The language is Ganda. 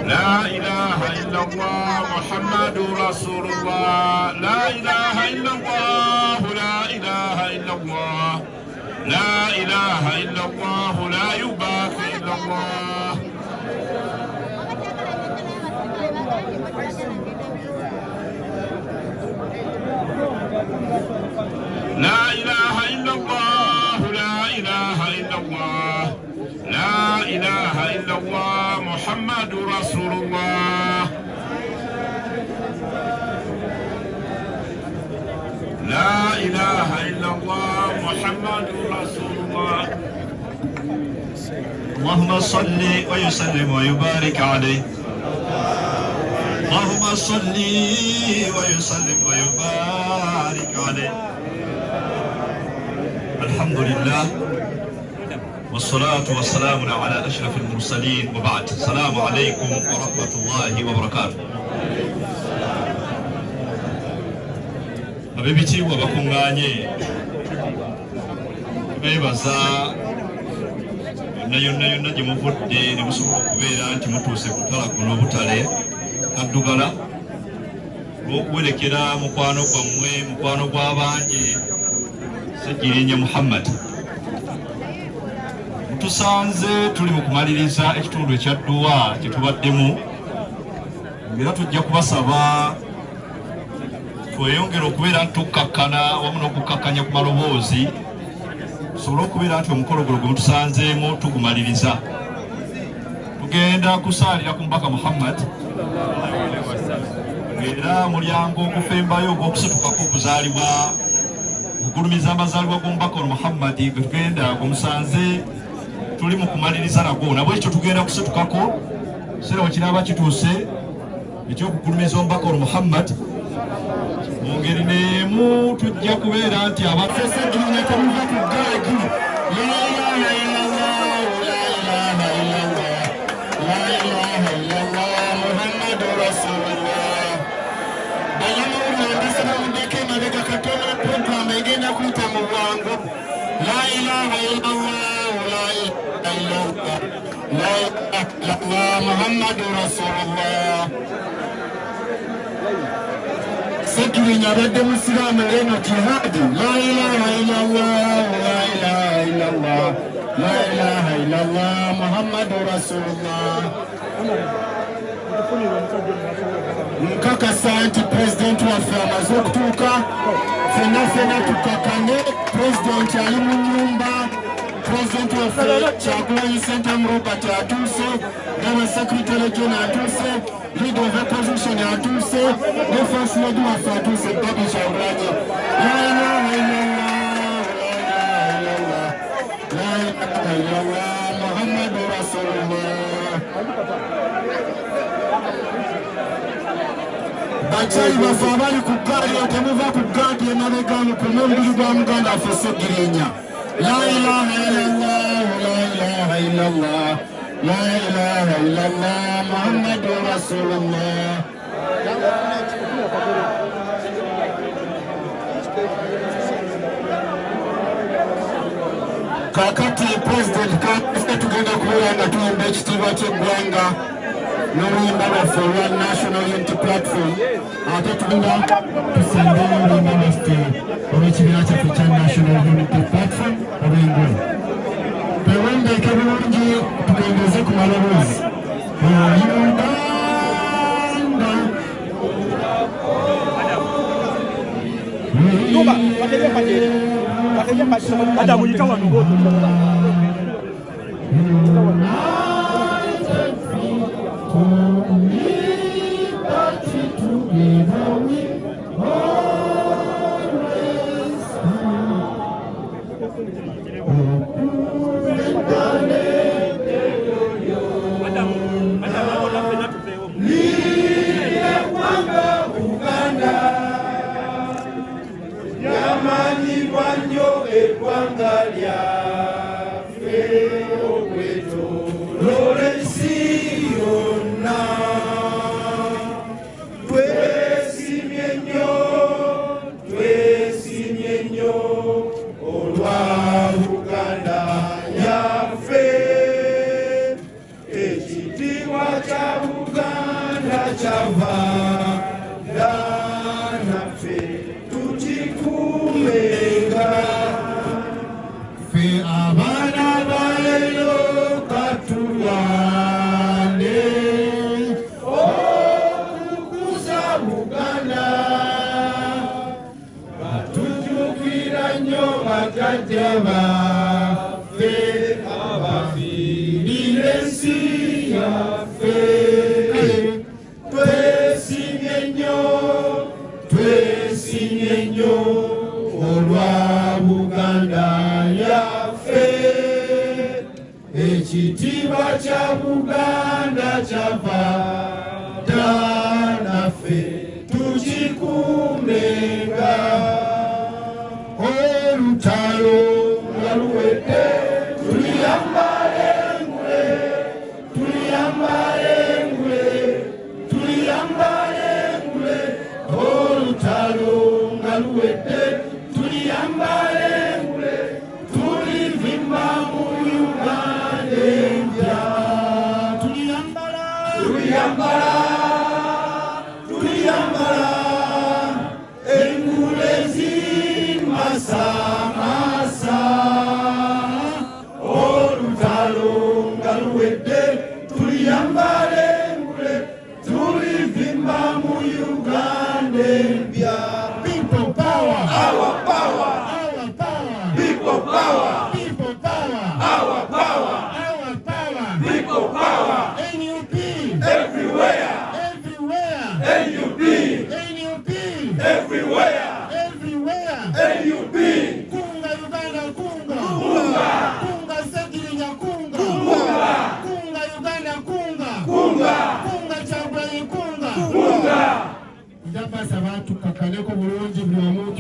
لا إله إلا الله محمد رسول الله لا إله إلا الله لا إله إلا الله لا إله إلا الله لا يباقي إلا الله لا إله إلا الله لا إله إلا الله لا إله إلا الله محمد رسول الله لا إله إلا الله محمد رسول الله اللهم صل ويسلم ويبارك عليه اللهم صل ويسلم ويبارك عليه الحمد لله والصلاة والسلام على أشرف المرسلين وبعد السلام عليكم ورحمة الله وبركاته abebiti wabakunganye bebaza yonna gye muvudde ne musobola okubeera nti mutuuse ku ttala guno obutale kaddugala olw'okuwerekera mukwano gwammwe mukwano gw'abangi Ssejjirinya Muhammad mutusanze tuli mu kumaliriza ekitundu ekyadduwa kye tubaddemu era tujja kubasaba tweyongera okubeera nti tukkakkana wamu n'okukkakkanya ku maloboozi tusobole okubeera nti omukolo guno gwe mutusanzeemu tugumaliriza tugenda kusaalira ku mubaka Muhammad era mulyango ogufembayo ogw'okusitukako okuzaalibwa okugulumiza amazaalibwa g'omubaka Muhammad gwe tugenda gumusanze tuli mu kumaliriza nagwo nabwe ekyo tugenda kusitukako kiseera we kinaaba kituuse ekyokugulumiza omubaka Muhammad mu ngeri n'emu tujja kubeera nti Ssejjirinya temuva ku gaagi la ilaha illallah la ilaha illallah muhammadu rasulullah banyamawulire mbasaba muddeko emabega katono program egenda kuyita mu bwangu la ilaha illallah la ilaha illallah la ilaha illallah muhammadu rasulullah Ssejjirinya abadde musiraamu ng'eno jihaadi la ilaha illallah la ilaha illallah la ilaha illallah muhammadu rasulullah nkakasa nti pulezidenti waffe amaze okutuuka ffenna tukkakane pulezidenti ali mu nnyumba pulezidenti waffe Kyagulanyi Ssentamu Robert atuuse n'abasekretary general atuuse leader of opposition atuuse ne first lady waffe atuuse Baby Kyagulanyi la ilaha illallah la ilaha illallah muhammadu rasulullah bakyayi baffe abali ku gaali temuva ku gaadi emabega mukume omubiri gwa muganda waffe Ssejjirinya la ilaha illallah la ilaha illallah la ilaha illallah muhammadu rasulullah kakati president kaffe tugenda kubeera nga tuyimba ekitiibwa ky'eggwanga n'oluyimba lwaffe olwa National Unity Platform ate tugenda tusimba oluyimba lwaffe olw'ekibiina kyaffe kya National Unity Platform olw'engule twewembeeke bulungi tugendeze ku maloboozi Uganda Yamani wanyo ekwanga lya yaffe twesimye nnyo olwa Buganda yaffe ekitiibwa kya Buganda kyava dda naffe tukikuumenga olutalo nga luwedde tuliyambale engule olutalo nga luwedde tuliyambale engule tulivimba mu Uganda empya tuliyambala engule zimasamasa olutalo nga luwedde tuliyambale engule tulivimba mu Uganda empya. People power, our power, our power. People power, people power, our power, our power. People power. NUP everywhere, everywhere. NUP, NUP everywhere, everywhere. NUP. Kunga Uganda, kunga, kunga, kunga Segirinya, kunga, kunga, kunga Uganda, kunga, kunga, kunga Kyagulanyi, kunga, kunga. Ndabasaba tukakaneko bulungi buli omu